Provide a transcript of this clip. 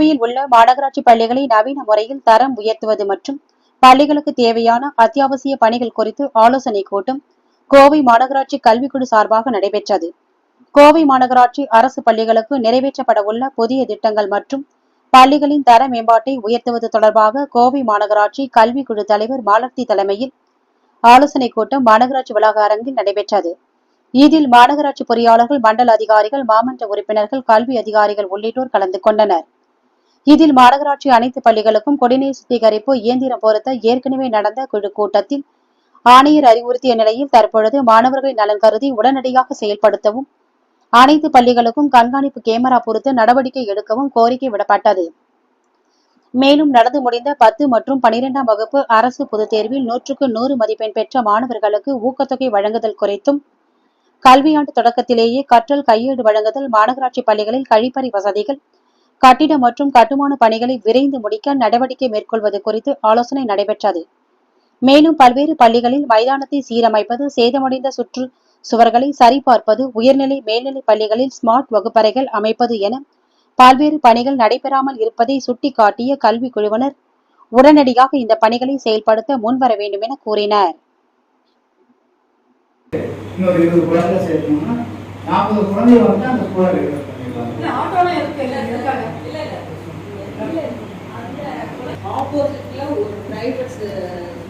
கோவையில் உள்ள மாநகராட்சி பள்ளிகளை நவீன முறையில் தரம் உயர்த்துவது மற்றும் பள்ளிகளுக்கு தேவையான அத்தியாவசிய பணிகள் குறித்து ஆலோசனைக் கூட்டம் கோவை மாநகராட்சி கல்விக்குழு சார்பாக நடைபெற்றது. கோவை மாநகராட்சி அரசு பள்ளிகளுக்கு நிறைவேற்றப்பட உள்ள புதிய திட்டங்கள் மற்றும் பள்ளிகளின் தர மேம்பாட்டை உயர்த்துவது தொடர்பாக கோவை மாநகராட்சி கல்விக்குழு தலைவர் மாலத்தி தலைமையில் ஆலோசனைக் கூட்டம் மாநகராட்சி வளாக அரங்கில் நடைபெற்றது. இதில் மாநகராட்சி பொறியாளர்கள், மண்டல அதிகாரிகள், மாமன்ற உறுப்பினர்கள், கல்வி அதிகாரிகள் உள்ளிட்டோர் கலந்து கொண்டனர். இதில் மாநகராட்சி அனைத்து பள்ளிகளுக்கும் குடிநீர் சுத்திகரிப்பு இயந்திரம் பொருத்த ஏற்கனவே நடந்த குழு கூட்டத்தில் ஆணையர் அறிவுறுத்திய நிலையில் தற்பொழுது மாணவர்களின் நலன் கருதி உடனடியாக செயல்படுத்தவும், அனைத்து பள்ளிகளுக்கும் கண்காணிப்பு கேமரா பொருத்த நடவடிக்கை எடுக்கவும் கோரிக்கை விடப்பட்டது. மேலும் நடந்து முடிந்த 10 மற்றும் 12ஆம் வகுப்பு அரசு பொதுத் தேர்வில் 100க்கு 100 மதிப்பெண் பெற்ற மாணவர்களுக்கு ஊக்கத்தொகை வழங்குதல் குறித்தும், கல்வியாண்டு தொடக்கத்திலேயே கற்றல் கையேடு வழங்குதல், மாநகராட்சி பள்ளிகளில் கழிப்பறை வசதிகள், கட்டிட மற்றும் கட்டுமான பணிகளை விரைந்து முடிக்க நடவடிக்கை மேற்கொள்வது குறித்து ஆலோசனை நடைபெற்றது. மேலும் பல்வேறு பள்ளிகளில் மைதானத்தை சீரமைப்பது, சேதமடைந்த சுற்று சுவர்களை சரிபார்ப்பது, உயர்நிலை மேல்நிலை பள்ளிகளில் ஸ்மார்ட் வகுப்பறைகள் அமைப்பது என பல்வேறு பணிகள் நடைபெறாமல் இருப்பதை சுட்டிக்காட்டிய கல்வி குழுவினர் உடனடியாக இந்த பணிகளை செயல்படுத்த முன்வர வேண்டும் என கூறினர். ஆப்போசிட்ல ஒரு பிரைவேட்